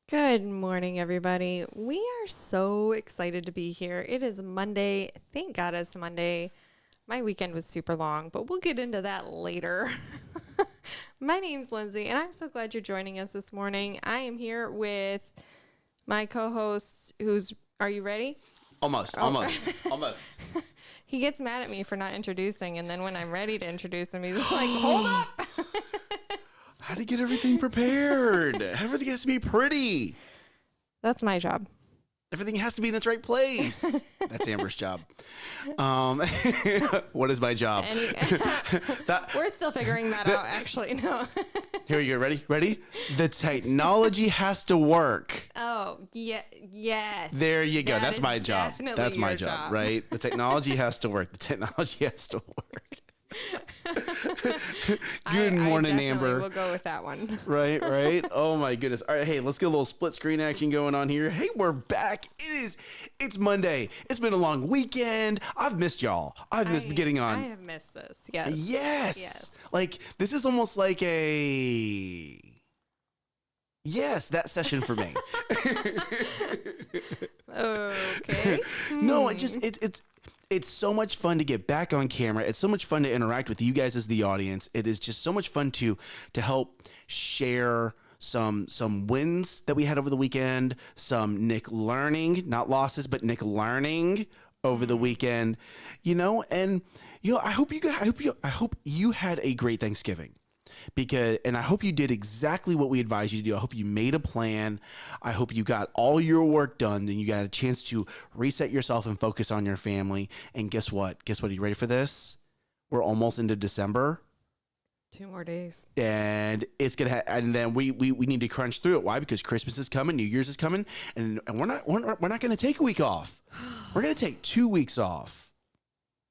Good morning, everybody. We are so excited to be here. It is Monday. Thank God it's Monday. My weekend was super long, but we'll get into that later. My name's Lindsay, and I'm so glad you're joining us this morning. I am here with my co-host, are you ready? Almost. He gets mad at me for not introducing, and then when I'm ready to introduce him, he's like, hold up. How to get everything prepared. Everything has to be pretty. That's my job. Everything has to be in its right place. That's Amber's job. What is my job? We're still figuring that out, actually. No. Here you go. Ready? The technology has to work. Oh, yeah, yes. There you go. That That's is my job. definitely That's my your job, right? The technology has to work. The technology has to work. Good morning, I Amber. We'll go with that one. Right. Oh my goodness. All right, hey, let's get a little split screen action going on here. Hey, we're back. It's Monday. It's been a long weekend. I've missed y'all. I've missed getting on. I have missed this. Yes. Yes. Like this is almost like that session for me. Okay. No, it's so much fun to get back on camera. It's so much fun to interact with you guys as the audience. It is just so much fun to help share some wins that we had over the weekend, some Nick learning, not losses, but Nick learning over the weekend. And I hope you had a great Thanksgiving. And I hope you did exactly what we advised you to do. I hope you made a plan. I hope you got all your work done. Then you got a chance to reset yourself and focus on your family. And guess what? Are you ready for this? We're almost into December. 2 more days. And it's gonna and then we need to crunch through it. Why? Because Christmas is coming, New Year's is coming, and we're not gonna take a week off. We're gonna take 2 weeks off.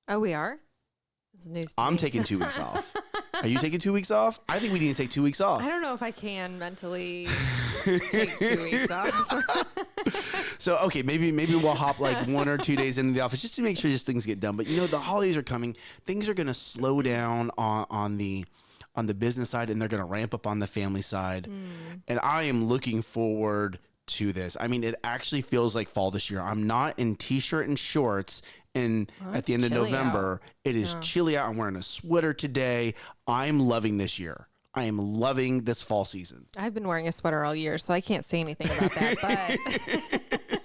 Oh, we are? That's news to I'm me. taking 2 weeks off. Are you taking 2 weeks off? I think we need to take 2 weeks off. I don't know if I can mentally take 2 weeks off. So, okay, maybe we'll hop like 1 or 2 days into the office just to make sure things get done. But the holidays are coming. Things are going to slow down on the business side, and they're going to ramp up on the family side. And I am looking forward to this. I mean, it actually feels like fall this year. I'm not in t-shirt and shorts at the end of November. It is chilly out. I'm wearing a sweater today. I'm loving this year. I am loving this fall season. I've been wearing a sweater all year, so I can't say anything about that.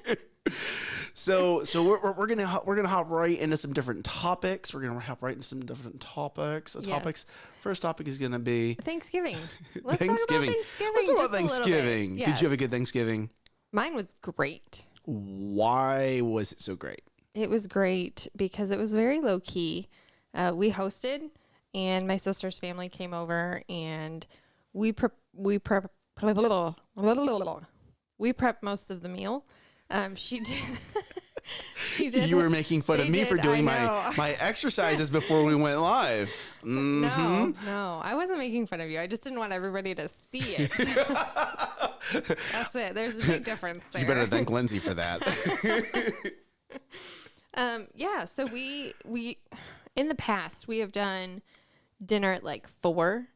But So we're gonna hop right into some different topics. Topics. First topic is gonna be Thanksgiving. Let's Thanksgiving. Talk about Thanksgiving. Yes. Did you have a good Thanksgiving? Mine was great. Why was it so great? It was great because it was very low key. We hosted, and my sister's family came over, and we prepped most of the meal. She did. She did. You were making fun of me for doing my exercises before we went live. Mm-hmm. No, I wasn't making fun of you. I just didn't want everybody to see it. That's it. There's a big difference there. You better thank Lindsay for that. So we in the past we have done dinner at like 4,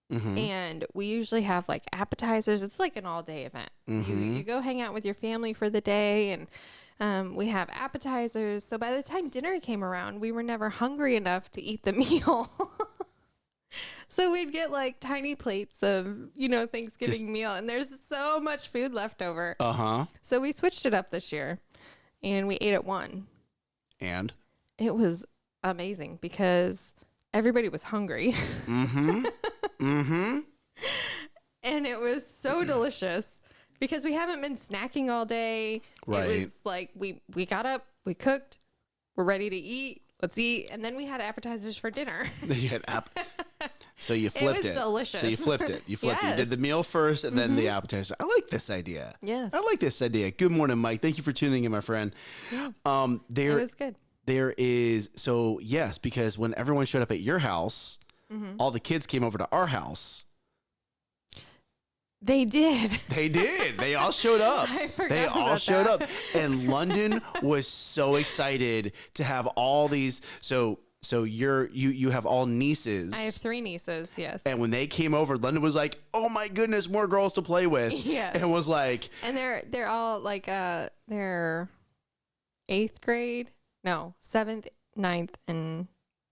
and we usually have like appetizers. It's like an all-day event. You go hang out with your family for the day, and we have appetizers. So by the time dinner came around, we were never hungry enough to eat the meal. So we'd get like tiny plates of, Thanksgiving meal, and there's so much food left over. So we switched it up this year, and we ate at 1. And it was amazing because everybody was hungry. And it was so delicious because we haven't been snacking all day. Right. It was like we got up, we cooked, we're ready to eat. Let's eat. And then we had appetizers for dinner. You had So you flipped it. It was delicious. So you flipped it. Yes. You did the meal first and then the appetizer. I like this idea. Yes. I like this idea. Good morning, Mike. Thank you for tuning in, my friend. Yes. It was good. Yes, because when everyone showed up at your house, all the kids came over to our house. They did. They did. They all showed up. I forgot They all about showed that. up. And London was so excited to have all these. So So you have all nieces. I have 3 nieces, yes. And when they came over, London was like, "Oh my goodness, more girls to play with." Yes. And was like, and they're all like they're 8th grade. No, 7th, 9th, and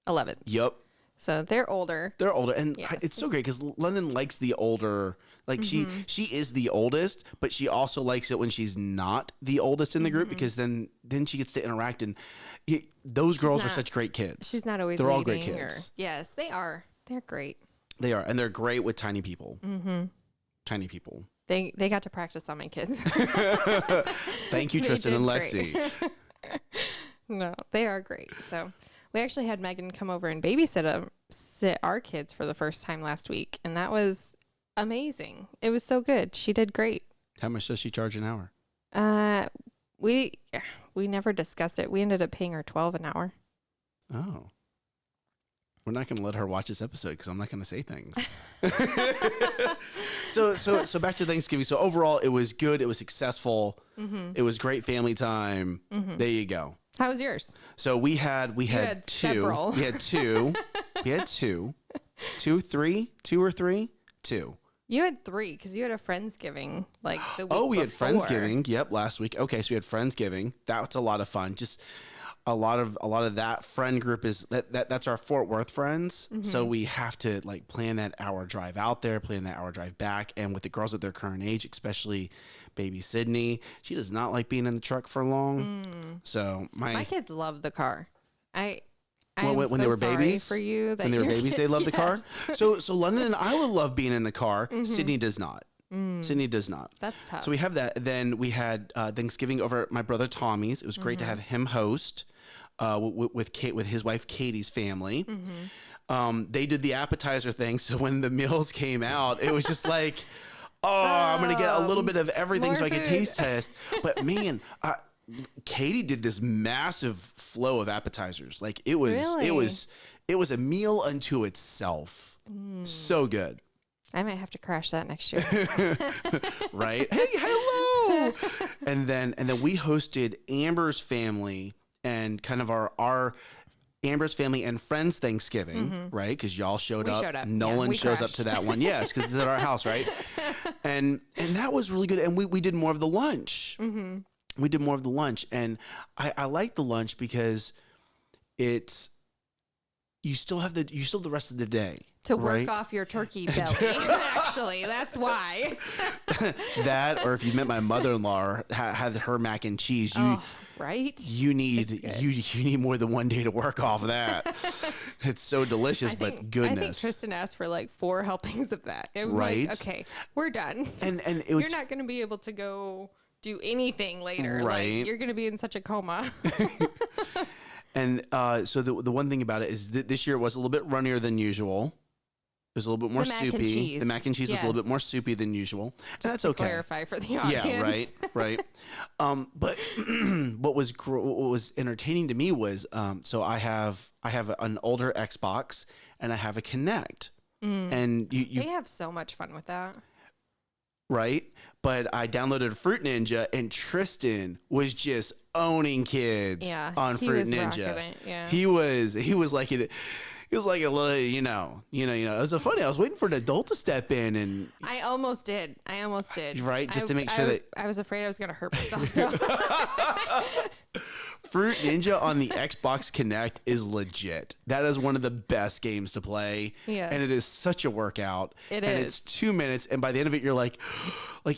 11th. "Yep." So they're older. They're older, and Yes. it's so great because London likes the older. Like she is the oldest, but she also likes it when she's not the oldest in the group because then she gets to interact. And those girls are such great kids. She's not always. They're all great leading kids. Yes, they are. They're great. They are, and they're great with tiny people. Tiny people. They got to practice on my kids. Thank you, They Tristan did and great. Lexi. No, they are great. So we actually had Megan come over and sit our kids for the first time last week, and that was amazing. It was so good. She did great. How much does she charge an hour? We never discussed it. We ended up paying her $12 an hour. Oh. We're not going to let her watch this episode because I'm not going to say things. So back to Thanksgiving. So overall, it was good. It was successful. It was great family time. There you go. How was yours? So we had had two. several. We had two. We had two. Two or three? Two. You had 3 because you had a Friendsgiving like the week We had before. Friendsgiving. Yep, last week. Okay, so we had Friendsgiving. That was a lot of fun. Just a lot of that friend group is that's our Fort Worth friends. So we have to like plan that hour drive out there, plan that hour drive back. And with the girls at their current age, especially baby Sydney, she does not like being in the truck for long. So my kids love the car. when they were babies for you that when they were your babies, kid- they love the car. Yes. So London and Isla love being in the car. Sydney does not. Sydney does not. That's tough. So we have that. Then we had Thanksgiving over at my brother Tommy's. It was great to have him host with his wife Katie's family. They did the appetizer thing. So when the meals came out, it was just like, I'm going to get a little bit of everything more so I can food. taste test. But man, Katie did this massive flow of appetizers. Like it was a meal unto itself. So good. I might have to crash that next year. Right? Hey, hello. and then we hosted Amber's family and kind of our Amber's family and friends Thanksgiving, right? Because y'all showed up. Showed up. Nolan we shows up crashed. to that one. Yes, because it's at our house, right? And that was really good. And we did more of the lunch. We did more of the lunch. And I like the lunch because it's you still have the rest of the day. To work right? off your turkey belly. Actually, that's why. That, or if you met my mother-in-law, had her mac and cheese, right? you need you need more than one day to work off of that. It's so delicious, but goodness. I think Tristan asked for like 4 helpings of that. It was Right? like, okay, we're done. And it was You're not going to be able to go do anything later. Right. Like, you're going to be in such a coma. and so the one thing about it is that this year was a little bit runnier than usual. It was a little bit more The mac and soupy. cheese. The mac and cheese was a little Yes. bit more soupy than usual. Just That's to okay. clarify for the audience. Yeah, right. But what was entertaining to me was so I have an older Xbox and I have a Kinect, and you They have so much fun with that. right. But I downloaded Fruit Ninja, and Tristan was just owning kids on he Fruit was Ninja. rocking it, yeah. He was like it. He was like a little, you know. It was so funny. I was waiting for an adult to step in, and I almost did. Right, just to make sure that- I was afraid I was going to hurt myself. though. Fruit Ninja on the Xbox Kinect is legit. That is one of the best games to play. Yeah. And it is such a workout. It and is. it's 2 minutes, and by the end of it, you're like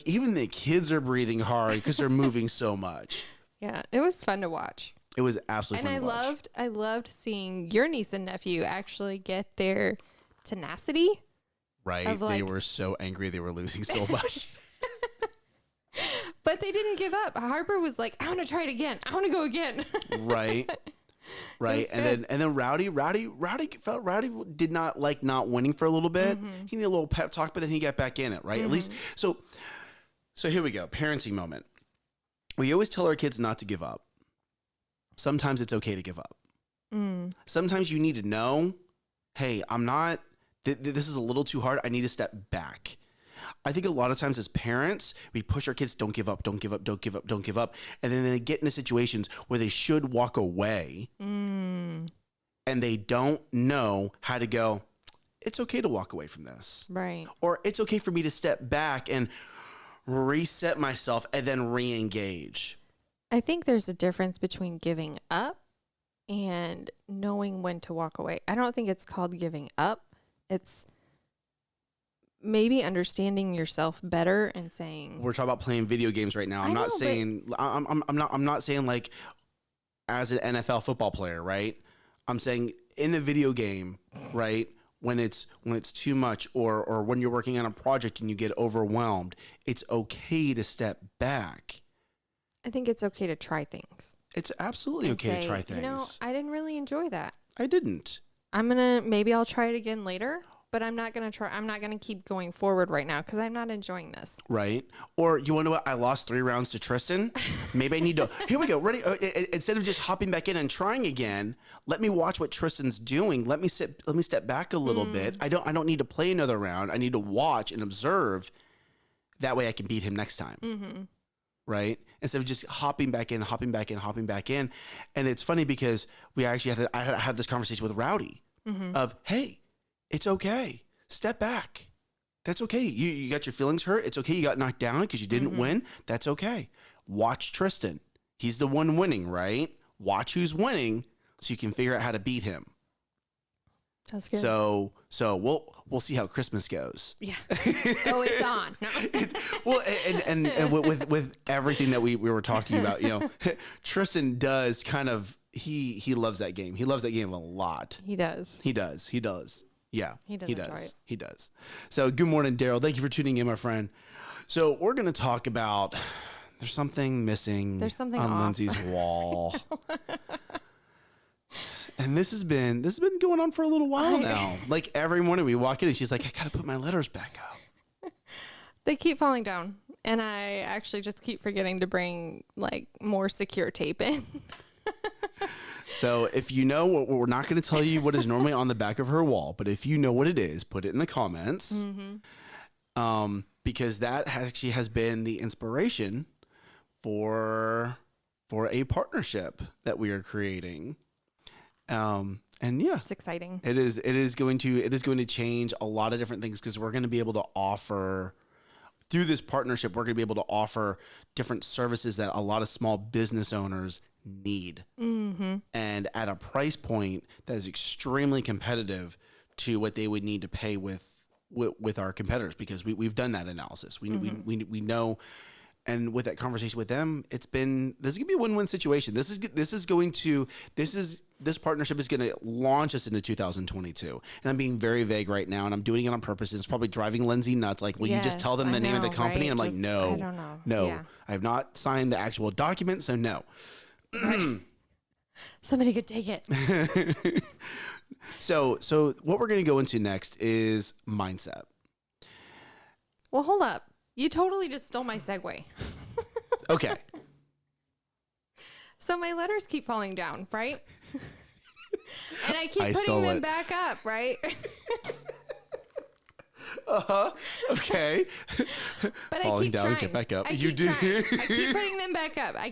even the kids are breathing hard because they're moving so much. Yeah, it was fun to watch. It was absolutely And fun to watch. I loved seeing your niece and nephew actually get their tenacity. Right? of, They like- were so angry they were losing so much. But they didn't give up. Harper was like, I want to try it again. I want to go again. Right. Right. was And then Rowdy felt Rowdy did not like not winning for a little bit. He needed a little pep talk, but then he got back in it, right? At least so here we go. Parenting moment. We always tell our kids not to give up. Sometimes it's okay to give up. Sometimes you need to know, hey, I'm not this is a little too hard. I need to step back. I think a lot of times as parents, we push our kids, don't give up, don't give up, don't give up, don't give up. And then they get into situations where they should walk away. and they don't know how to go, it's okay to walk away from this. Right. Or it's okay for me to step back and reset myself and then re-engage. I think there's a difference between giving up and knowing when to walk away. I don't think it's called giving up. It's maybe understanding yourself better and saying, we're talking about playing video games right now. I'm not saying like as an NFL football player, right? I'm saying in a video game, right? When it's too much, or when you're working on a project and you get overwhelmed, it's okay to step back. I think it's okay to try things. It's absolutely okay to try things. You know, I didn't really enjoy that. I didn't. Maybe I'll try it again later, but I'm not going to keep going forward right now because I'm not enjoying this. Right. Or you want to know what? I lost 3 rounds to Tristan. Maybe I need to, here we go. Ready? Instead of just hopping back in and trying again, let me watch what Tristan's doing. Let me step back a little bit. I don't need to play another round. I need to watch and observe. That way I can beat him next time. Mm-hmm. Right? Instead of just hopping back in. And it's funny because we actually had this conversation with Rowdy of, hey, it's okay. Step back. That's okay. You got your feelings hurt. It's okay. You got knocked down because you didn't win. That's okay. Watch Tristan. He's the one winning, right? Watch who's winning so you can figure out how to beat him. That's good. So we'll see how Christmas goes. Yeah. Oh, it's on. Well, and with everything that we were talking about, you know, Tristan does kind of he loves that game. He loves that game a lot. He does. Yeah, he does. He does. So good morning, Daryl. Thank you for tuning in, my friend. So we're going to talk about there's something missing on off. Lindsay's wall. And this has been going on for a little while now. Like every morning we walk in and she's like, I got to put my letters back up. They keep falling down. And I actually just keep forgetting to bring like more secure tape in. So if you know what, we're not going to tell you what is normally on the back of her wall, but if you know what it is, put it in the comments. Mm-hmm. Because that actually has been the inspiration for a partnership that we are creating. And yeah, it's exciting. It is going to change a lot of different things because we're going to be able to offer through this partnership. We're going to be able to offer different services that a lot of small business owners need, and at a price point that is extremely competitive to what they would need to pay with our competitors. Because we've done that analysis. We know. And with that conversation with them, this is gonna be a win-win situation. This partnership is gonna launch us into 2022. And I'm being very vague right now, and I'm doing it on purpose. And it's probably driving Lindsay nuts. Like, will you just tell them the name of the company? Right? And I'm like, no, I don't know. no, yeah. I have not signed the actual document, so no. Right. Somebody could take it. So what we're gonna go into next is mindset. Well, hold up. You totally just stole my segue. Okay. So my letters keep falling down, right? And I keep putting them back up, right? Uh-huh. Okay. But falling I keep down, trying. get back up. I keep trying. I keep putting them back up. I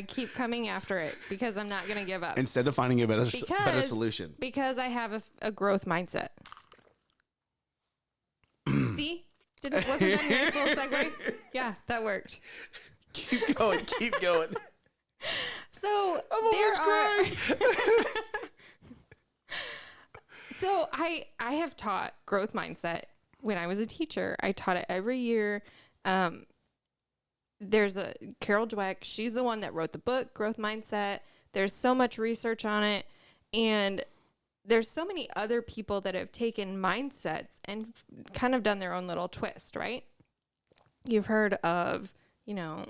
keep coming after it because I'm not going to give up. Instead of finding a better solution. Because I have a growth mindset. See? Wasn't that a nice little segue? Yeah, that worked. Keep going. So So I have taught growth mindset when I was a teacher. I taught it every year. There's a Carol Dweck. She's the one that wrote the book, Growth Mindset. There's so much research on it. And there's so many other people that have taken mindsets and kind of done their own little twist, right? You've heard of, a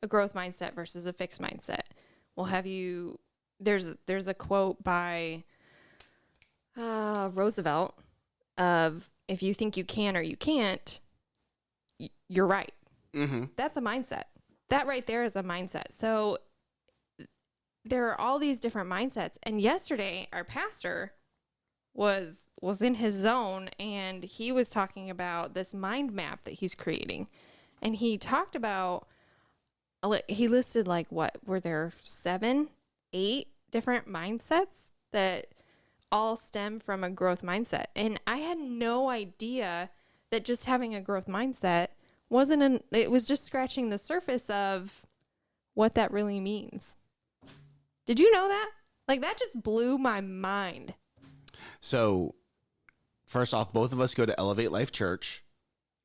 growth mindset versus a fixed mindset. Well, there's a quote by Roosevelt of, if you think you can or you can't, you're right. Mm-hmm. That's a mindset. That right there is a mindset. So there are all these different mindsets. And yesterday, our pastor was in his zone, and he was talking about this mind map that he's creating. And he talked about, he listed like, what were there, 7, 8 different mindsets that all stem from a growth mindset. And I had no idea that just having a growth mindset it was just scratching the surface of what that really means. Did you know that? Like, that just blew my mind. So, first off, both of us go to Elevate Life Church,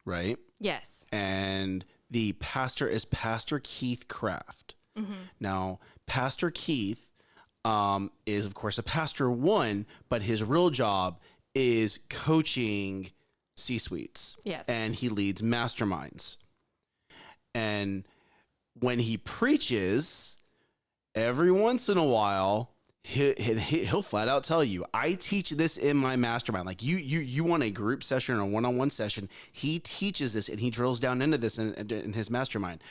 right? Yes. And the pastor is Pastor Keith Craft. Mm-hmm. Now, Pastor Keith is, of course, a pastor one, but his real job is coaching C-suites. Yes. And he leads masterminds. And when he preaches, every once in a while, he'll flat out tell you, I teach this in my mastermind. Like you want a group session or a one-on-one session, he teaches this and he drills down into this in his mastermind.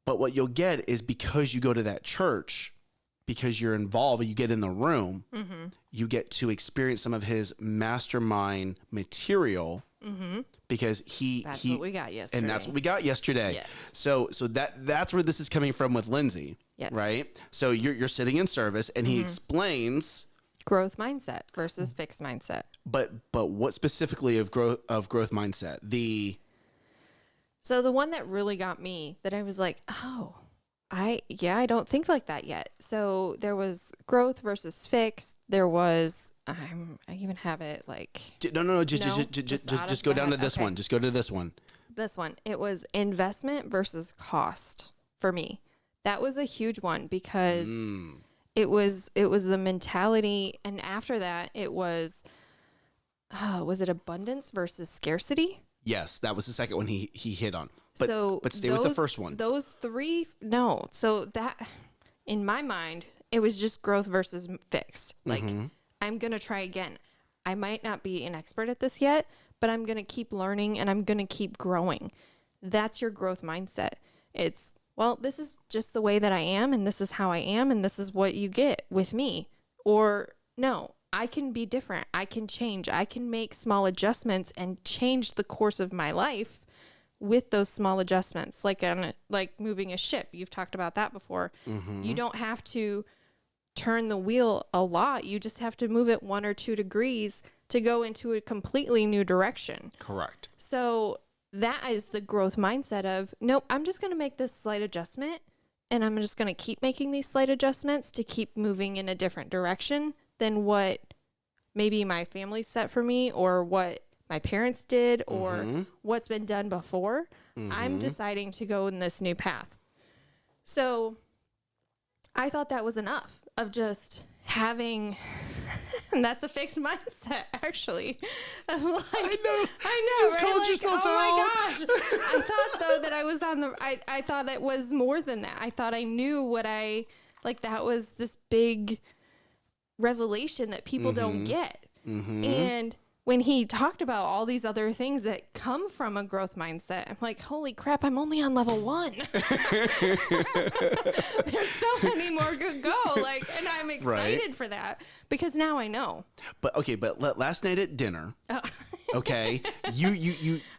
But what you'll get is, because you go to that church, because you're involved, you get in the room, mm-hmm. you get to experience some of his mastermind material, mm-hmm. because that's what we got yesterday. And that's what we got yesterday. Yes. So that's where this is coming from with Lindsay. Yes. Right? So you're sitting in service and he explains growth mindset versus fixed mindset. But what specifically of growth mindset? So the one that really got me, that I was like, oh, I don't think like that yet. So there was growth versus fixed. There was, I even have it like. No, just go down to this one. Just go to this one. This one. It was investment versus cost for me. That was a huge one, because it was the mentality. And after that, it was it abundance versus scarcity? Yes, that was the second one he hit on. But stay with the first one. Those three, no. So that, in my mind, it was just growth versus fixed. Like, I'm going to try again. I might not be an expert at this yet, but I'm going to keep learning and I'm going to keep growing. That's your growth mindset. It's, well, this is just the way that I am, and this is how I am, and this is what you get with me. Or, no, I can be different. I can change. I can make small adjustments and change the course of my life with those small adjustments, like moving a ship. You've talked about that before. Mm-hmm. You don't have to turn the wheel a lot. You just have to move it 1 or 2 degrees to go into a completely new direction. Correct. So that is the growth mindset of, nope, I'm just going to make this slight adjustment, and I'm just going to keep making these slight adjustments to keep moving in a different direction than what maybe my family set for me, or what my parents did, or what's been done before. I'm deciding to go in this new path. So I thought that was enough of just having, and that's a fixed mindset, actually. I'm like, I know, just called yourself out. Oh my gosh. I thought, though, that I was I thought it was more than that. I thought I knew that was this big revelation that people don't get. And when he talked about all these other things that come from a growth mindset, I'm like, holy crap, I'm only on level 1. There's so many more to go. And I'm excited for that, because now I know. But last night at dinner, okay,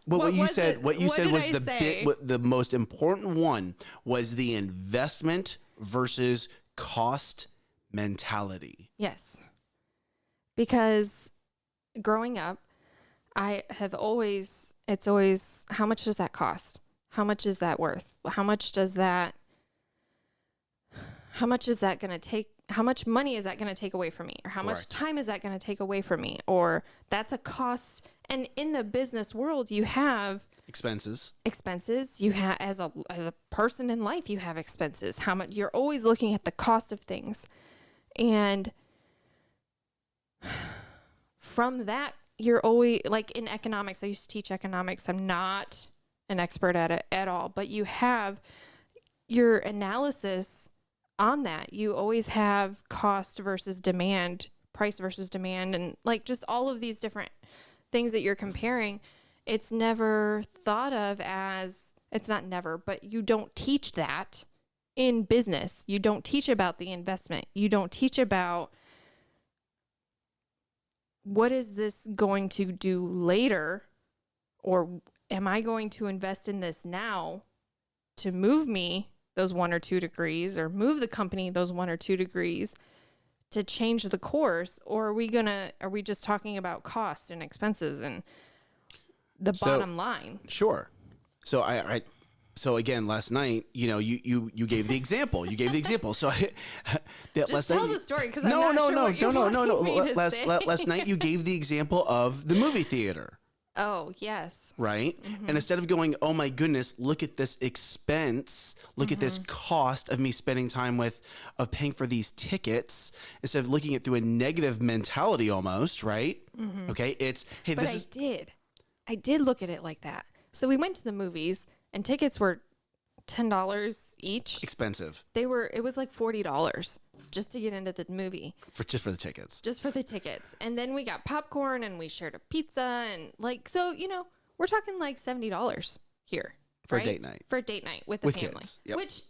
what you said was the most important one was the investment versus cost mentality. Yes. Because growing up, it's always, how much does that cost? How much is that worth? How much is that going to take? How much money is that going to take away from me? Or how much time is that going to take away from me? Or that's a cost. And in the business world, you have expenses. You have, as a person in life, you have expenses. How much, you're always looking at the cost of things. And from that, you're always, like in economics, I used to teach economics. I'm not an expert at it at all, but you have your analysis on that. You always have cost versus demand, price versus demand, and just all of these different things that you're comparing. It's never thought of as, it's not never, but you don't teach that in business. You don't teach about the investment. You don't teach about, what is this going to do later? Or am I going to invest in this now to move me those 1 or 2 degrees, or move the company those 1 or 2 degrees to change the course, or are we just talking about cost and expenses and the bottom line? Sure. So so again, last night, you gave the example. You gave the example. So Just tell the story, because I'm no. Last Last night you gave the example of the movie theater. Oh, yes. Right? And instead of going, oh my goodness, look at this expense, look at this cost of me spending time of paying for these tickets, instead of looking at it through a negative mentality almost, right? Okay, it's, hey, But I did look at it like that. So we went to the movies, and tickets were $10 each. Expensive. It was like $40 just to get into the movie. Just for the tickets. Just for the tickets. And then we got popcorn, and we shared a pizza, and so, we're talking like $70 here. For a date night. For a date night with the family. Kids. Yep. Which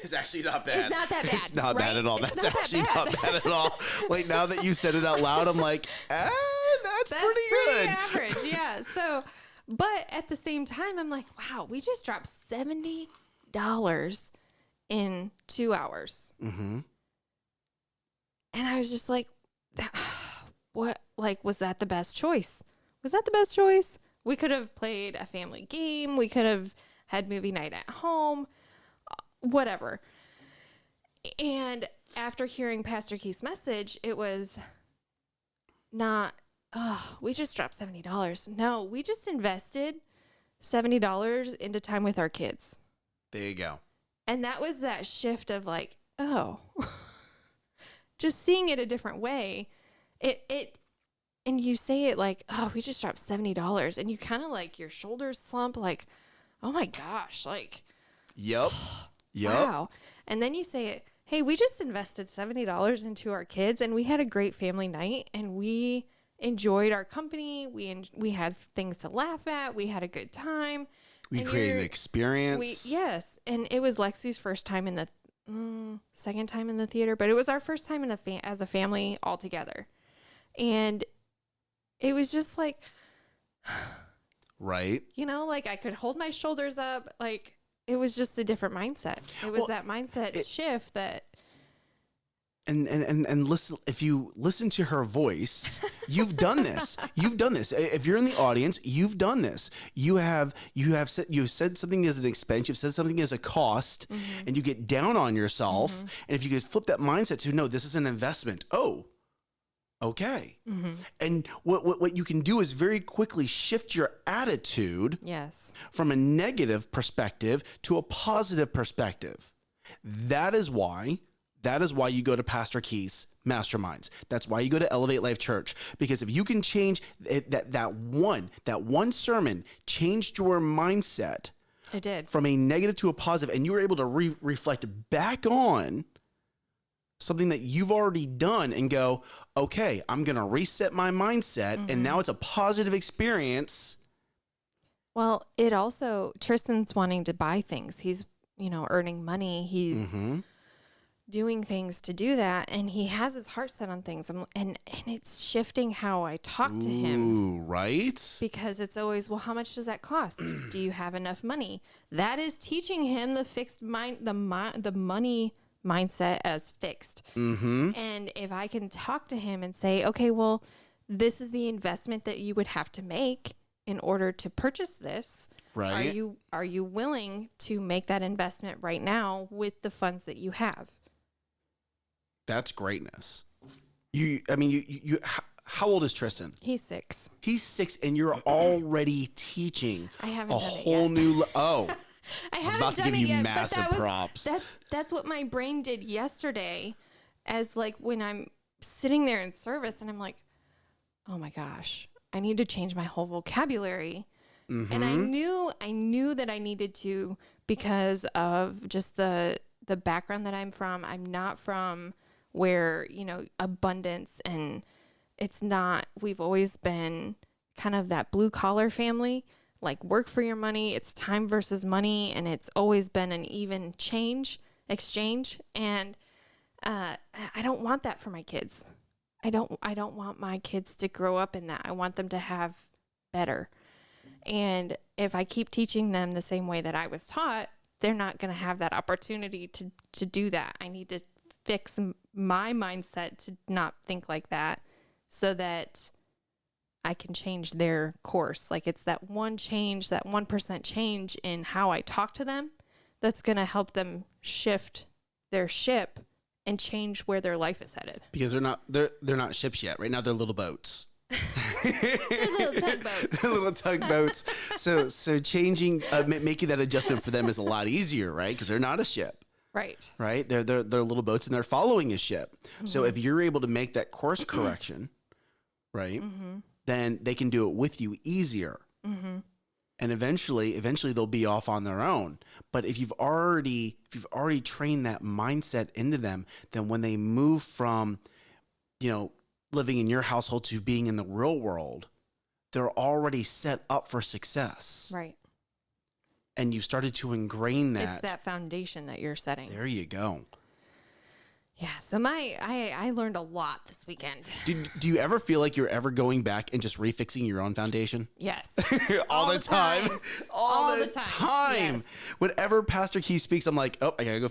is actually not bad. It's not that bad. It's not bad at all. It's That's actually not bad at all. Like, now that you said it out loud, I'm like, that's pretty good. Average, yeah. So, but at the same time, I'm like, wow, we just dropped $70 in 2 hours. And I was just like, what? Like, was that the best choice? Was that the best choice? We could have played a family game. We could have had movie night at home, whatever. And after hearing Pastor Keith's message, it was not, we just dropped $70. No, we just invested $70 into time with our kids. There you go. And that was that shift of like, oh, just seeing it a different way. And you say it like, oh, we just dropped $70. And you kind of like, your shoulders slump like, oh my gosh, like, Yep. Wow. And then you say it, hey, we just invested $70 into our kids, and we had a great family night, and we enjoyed our company. We had things to laugh at. We had a good time. We created an experience. Yes. And it was Lexi's first time in the second time in the theater, but it was our first time as a family all together. And it was just like, right. Like I could hold my shoulders up. Like it was just a different mindset. It was that mindset shift that. And listen, if you listen to her voice, you've done this. You've done this. If you're in the audience, you've done this. You've said something as an expense, you've said something as a cost, and you get down on yourself. And if you could flip that mindset to, no, this is an investment. Oh, okay. And what you can do is very quickly shift your attitude from a negative perspective to a positive perspective. That is why you go to Pastor Keith's masterminds. That's why you go to Elevate Life Church. Because if you can change that one sermon changed your mindset. It did. From a negative to a positive, and you were able to reflect back on something that you've already done and go, okay, I'm going to reset my mindset, and now it's a positive experience. Well, it also, Tristan's wanting to buy things. He's, earning money. He's doing things to do that, and he has his heart set on things, and it's shifting how I talk to him. Ooh, right? Because it's always, well, how much does that cost? Do you have enough money? That is teaching him the fixed mind, the money mindset as fixed. And if I can talk to him and say, okay, well, this is the investment that you would have to make in order to purchase this. Right. Are you willing to make that investment right now with the funds that you have? That's greatness. How old is Tristan? He's 6. He's 6, and you're already teaching I haven't a done it whole yet. new. I was about to give you massive props. That's what my brain did yesterday, as like when I'm sitting there in service, and I'm like, oh my gosh, I need to change my whole vocabulary. And I knew that I needed to, because of just the background that I'm from. I'm not from where, abundance, and it's not, we've always been kind of that blue collar family, like work for your money. It's time versus money. And it's always been an even exchange. And, I don't want that for my kids. I don't want my kids to grow up in that. I want them to have better. And if I keep teaching them the same way that I was taught, they're not going to have that opportunity to do that. I need to fix my mindset to not think like that so that I can change their course. Like it's that one change, that 1% change in how I talk to them that's going to help them shift their ship and change where their life is headed. Because they're not ships yet. Right now they're little boats. They're little tugboats. They're little tugboats. So changing, making that adjustment for them is a lot easier, right? Because they're not a ship. Right. Right. They're little boats and they're following a ship. Mm-hmm. So if you're able to make that course correction, right, then they can do it with you easier. Mm-hmm. And eventually they'll be off on their own. But if you've already trained that mindset into them, then when they move from, living in your household to being in the real world, they're already set up for success. Right. And you've started to ingrain that. It's that foundation that you're setting. There you go. Yeah. So I learned a lot this weekend. Do you ever feel like you're ever going back and just refixing your own foundation? Yes. All the time. All the time. Yes. Whenever Pastor Keith speaks, I'm like, oh, I gotta go.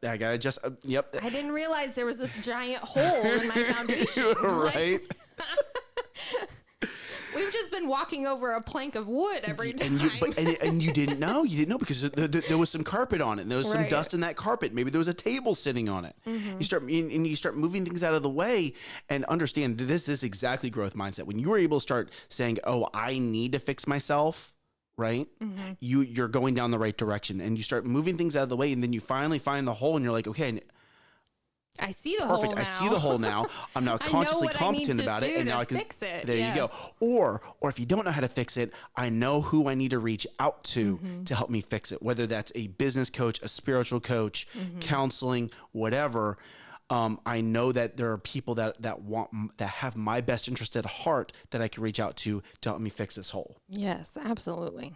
I gotta just, yep. I didn't realize there was this giant hole in my foundation. Right. We've just been walking over a plank of wood every time. And you didn't know. You didn't know because there was some carpet on it. And there was some dust in that carpet. Maybe there was a table sitting on it. Mm-hmm. You start moving things out of the way and understand this is exactly growth mindset. When you were able to start saying, oh, I need to fix myself, right? Mm-hmm. You're going down the right direction and you start moving things out of the way. And then you finally find the hole and you're like, okay, I see the perfect. hole now. I see the hole now. I'm now consciously competent about it, and now I can fix it. There you go. Or if you don't know how to fix it, I know who I need to reach out to help me fix it. Whether that's a business coach, a spiritual coach, counseling, whatever. I know that there are people that have my best interest at heart that I can reach out to help me fix this hole. Yes, absolutely.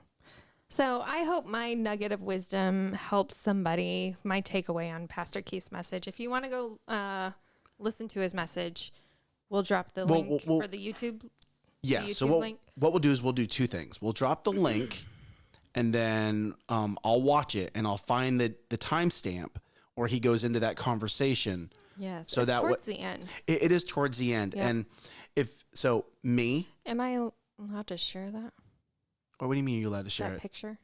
So I hope my nugget of wisdom helps somebody, my takeaway on Pastor Keith's message. If you want to go listen to his message, we'll drop the link for the YouTube. Yes. So what we'll do is we'll do two things. We'll drop the link and then I'll watch it and I'll find the timestamp where he goes into that conversation. Yes. So that towards the end. It is towards the end. Yep. And am I allowed to share that? Or what do you mean you're allowed to share that picture?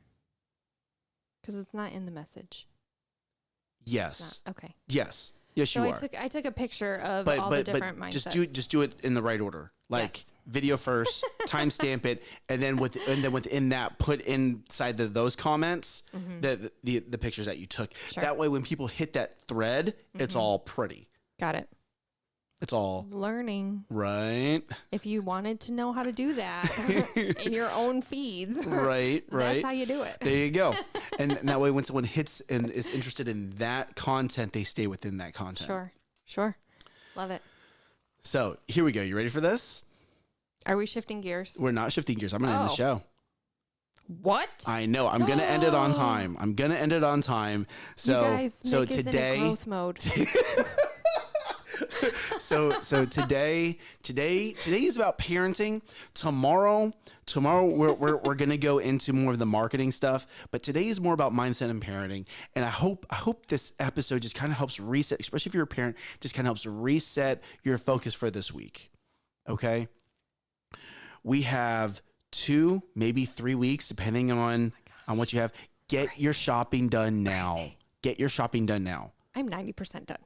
Because it's not in the message. Yes. Okay. Yes. Yes, you are. I took a picture of all the different mindsets. Just do it in the right order. Like video first, timestamp it, and then within that, put inside those comments the pictures that you took. Sure. That way, when people hit that thread, it's all pretty. Got it. It's all learning, right? If you wanted to know how to do that in your own feeds, right, that's how you do it. There you go. And that way, when someone hits and is interested in that content, they stay within that content. Sure, love it. So here we go. You ready for this? Are we shifting gears? We're not shifting gears. I'm going to end the show. What? I know. I'm going to end it on time. So, you guys, Nick is today, in a growth mode. So today is about parenting. Tomorrow we're gonna go into more of the marketing stuff, but today is more about mindset and parenting. And I hope this episode just kind of helps reset, especially if you're a parent, just kind of helps reset your focus for this week. Okay, we have 2, maybe 3 weeks, depending on what you have. Get your shopping done now. Get your shopping done now. I'm 90% done.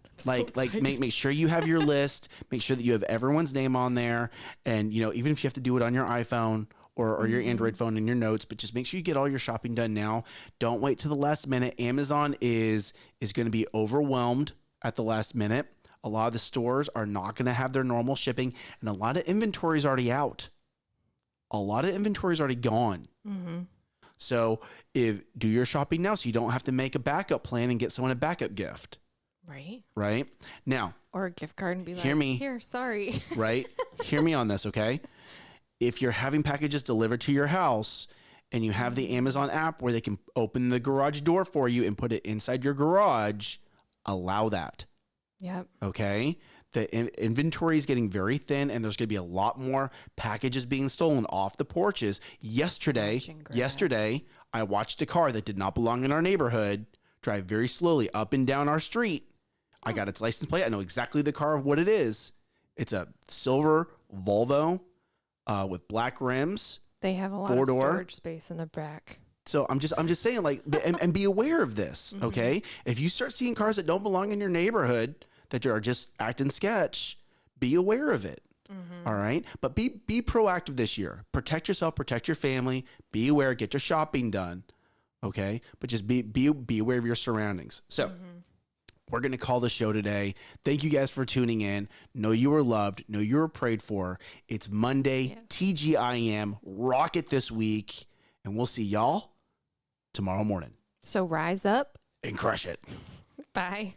Make sure you have your list. Make sure that you have everyone's name on there. And, even if you have to do it on your iPhone or your Android phone in your notes, but just make sure you get all your shopping done now. Don't wait till the last minute. Amazon is going to be overwhelmed at the last minute. A lot of the stores are not going to have their normal shipping, and a lot of inventory is already out. A lot of inventory is already gone. Mm-hmm. So do your shopping now so you don't have to make a backup plan and get someone a backup gift. Right? Now. Or a gift card and be like, here, sorry. Right? Hear me on this, okay? If you're having packages delivered to your house and you have the Amazon app where they can open the garage door for you and put it inside your garage, allow that. Yep. Okay? The inventory is getting very thin and there's going to be a lot more packages being stolen off the porches. Yesterday, I watched a car that did not belong in our neighborhood drive very slowly up and down our street. I got its license plate. I know exactly the car of what it is. It's a silver Volvo with black rims. They have a lot of storage space in the back. So I'm just saying, like, and be aware of this, okay? If you start seeing cars that don't belong in your neighborhood that are just acting sketch, be aware of it. All right, but be proactive this year. Protect yourself, protect your family. Be aware. Get your shopping done, okay? But just be aware of your surroundings. So we're gonna call the show today. Thank you guys for tuning in. Know you were loved. Know you were prayed for. It's Monday. TGIM. Rock it this week, and we'll see y'all tomorrow morning. So rise up and crush it. Bye.